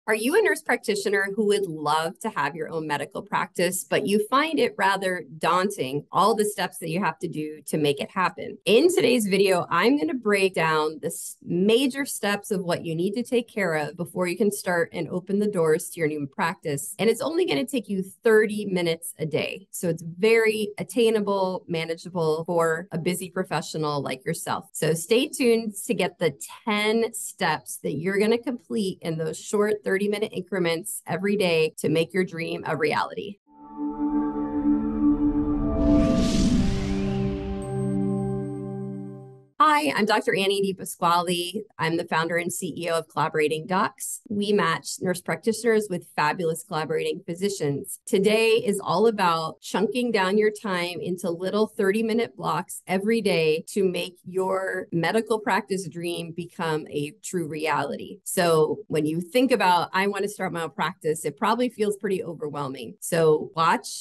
Are you a nurse practitioner who would love to have your own medical practice, but you find it rather daunting, all the steps that you have to do to make it happen? In today's video, I'm going to break down the major steps of what you need to take care of before you can start and open the doors to your new practice. And it's only going to take you 30 minutes a day. So it's very attainable, manageable for a busy professional like yourself. So stay tuned to get the 10 steps that you're going to complete in those short 30-minute increments every day to make your dream a reality. Hi, I'm Dr. Annie DePasquale. I'm the founder and CEO of Collaborating Docs. We match nurse practitioners with fabulous collaborating physicians. Today is all about chunking down your time into little 30-minute blocks every day to make your medical practice dream become a true reality. So when you think about, I want to start my own practice, it probably feels pretty overwhelming. So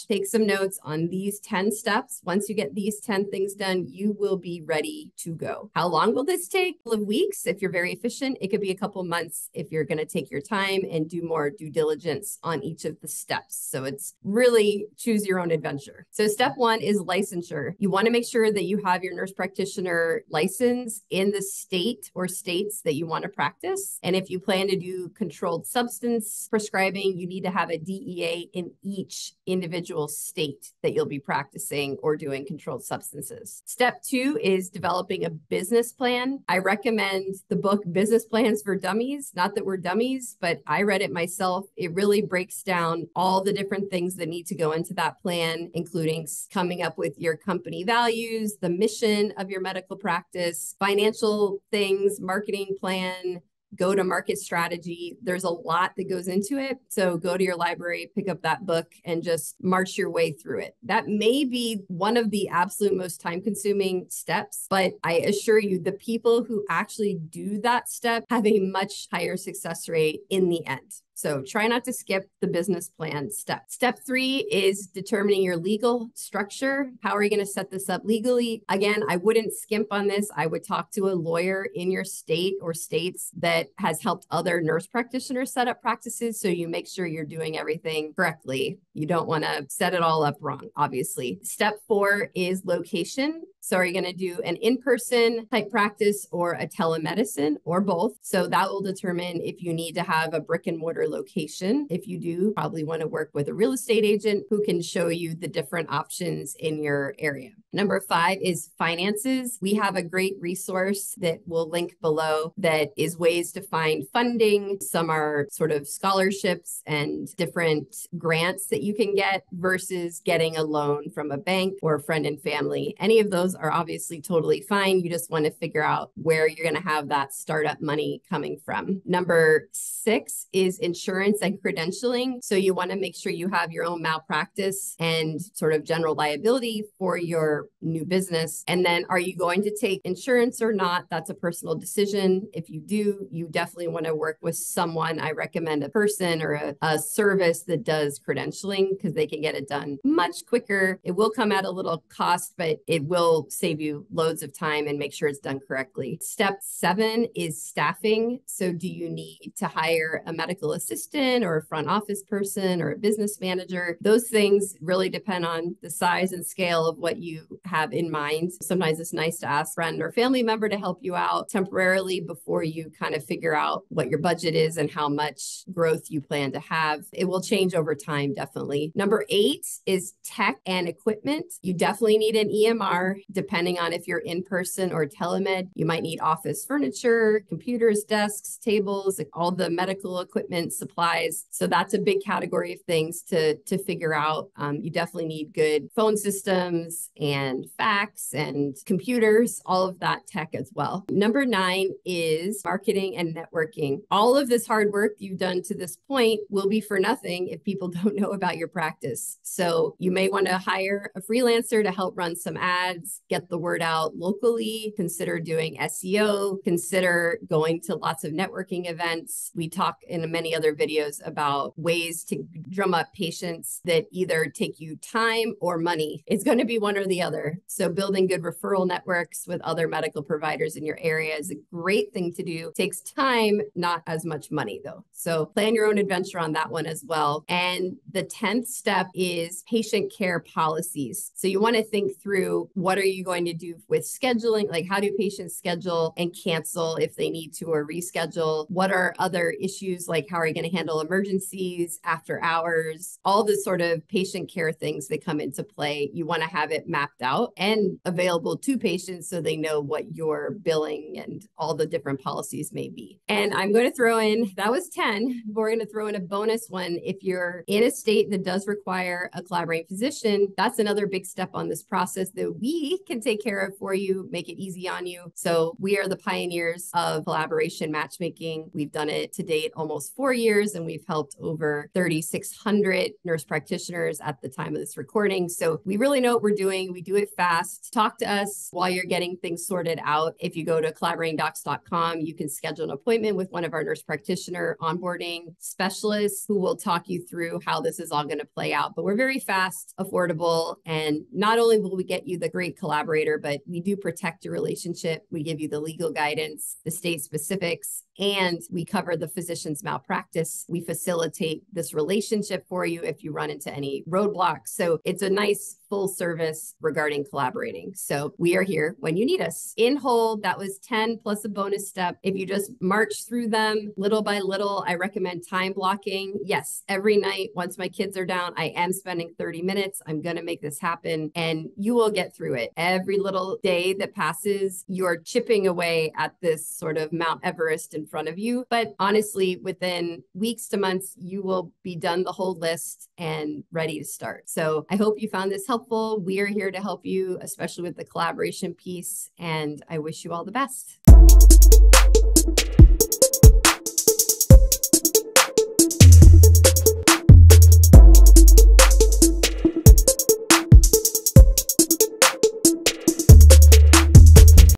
take some notes on these 10 steps. Once you get these 10 things done, you will be ready to go. How long will this take? A couple of weeks if you're very efficient. It could be a couple of months if you're going to take your time and do more due diligence on each of the steps. So it's really choose your own adventure. So step one is licensure. You want to make sure that you have your nurse practitioner license in the state or states that you want to practice. And if you plan to do controlled substance prescribing, you need to have a DEA in each individual state that you'll be practicing or doing controlled substances. Step two is developing a business plan. I recommend the book Business Plans for Dummies. Not that we're dummies, but I read it myself. It really breaks down all the different things that need to go into that plan, including coming up with your company values, the mission of your medical practice, financial things, marketing plan, go-to-market strategy. There's a lot that goes into it. So go to your library, pick up that book, and just march your way through it. That may be one of the absolute most time-consuming steps, but I assure you, the people who actually do that step have a much higher success rate in the end. So try not to skip the business plan step. Step three is determining your legal structure. How are you going to set this up legally? Again, I wouldn't skimp on this. I would talk to a lawyer in your state or states that has helped other nurse practitioners set up practices. So you make sure you're doing everything correctly. You don't want to set it all up wrong, obviously. Step four is location. So are you going to do an in-person type practice or a telemedicine or both? So that will determine if you need to have a brick and mortar location. If you do, probably want to work with a real estate agent who can show you the different options in your area. Number five is finances. We have a great resource that we'll link below that is ways to find funding. Some are sort of scholarships and different grants that you can get versus getting a loan from a bank or a friend and family. Any of those are obviously totally fine. You just want to figure out where you're going to have that startup money coming from. Number six is insurance and credentialing. So you want to make sure you have your own malpractice and sort of general liability for your new business. And then are you going to take insurance or not? That's a personal decision. If you do, you definitely want to work with someone. I recommend a person or a service that does credentialing because they can get it done much quicker. It will come at a little cost, but it will save you loads of time and make sure it's done correctly. Step seven is staffing. So do you need to hire a medical assistant or a front office person or a business manager? Those things really depend on the size and scale of what you have in mind. Sometimes it's nice to ask a friend or family member to help you out temporarily before you kind of figure out what your budget is and how much growth you plan to have. It will change over time, definitely. Number eight is tech and equipment. You definitely need an EMR. Depending on if you're in person or telemed, you might need office furniture, computers, desks, tables, all the medical equipment, supplies. So that's a big category of things to figure out. You definitely need good phone systems and fax and computers, all of that tech as well. Number nine is marketing and networking. All of this hard work you've done to this point will be for nothing if people don't know about your practice. So you may want to hire a freelancer to help run some ads, get the word out locally, consider doing SEO, consider going to lots of networking events. We talk in many other videos about ways to drum up patients that either take you time or money. It's going to be one or the other. So building good referral networks with other medical providers in your area is a great thing to do. It takes time, not as much money though. So plan your own adventure on that one as well. And the 10th step is patient care policies. So you want to think through, what are you going to do with scheduling? Like, how do patients schedule and cancel if they need to, or reschedule? What are other issues? Like, how are you going to handle emergencies, after hours, all the sort of patient care things that come into play? You want to have it mapped out and available to patients so they know what your billing and all the different policies may be. And I'm going to throw in, that was 10. We're going to throw in a bonus one. If you're in a state that does require a collaborating physician, that's another big step on this process that we can take care of for you, make it easy on you. So we are the pioneers of collaboration matchmaking. We've done it to date almost 4 years, and we've helped over 3,600 nurse practitioners at the time of this recording. So we really know what we're doing. We do it fast. Talk to us while you're getting things sorted out. If you go to collaboratingdocs.com, you can schedule an appointment with one of our nurse practitioner onboarding specialists who will talk you through how this is all going to play out. But we're very fast, affordable, and not only will we get you the great collaborator, but we do protect your relationship. We give you the legal guidance, the state specifics, and we cover the physician's malpractice. We facilitate this relationship for you if you run into any roadblocks. So it's a nice full service regarding collaborating. So we are here when you need us. In whole, that was 10 plus a bonus step. If you just march through them little by little, I recommend time blocking. Yes, every night, once my kids are down, I am spending 30 minutes. I'm going to make this happen, and you will get through it. Every little day that passes, you're chipping away at this sort of Mount Everest in front of you. But honestly, within weeks to months, you will be done the whole list and ready to start. So I hope you found this helpful. We are here to help you, especially with the collaboration piece, and I wish you all the best.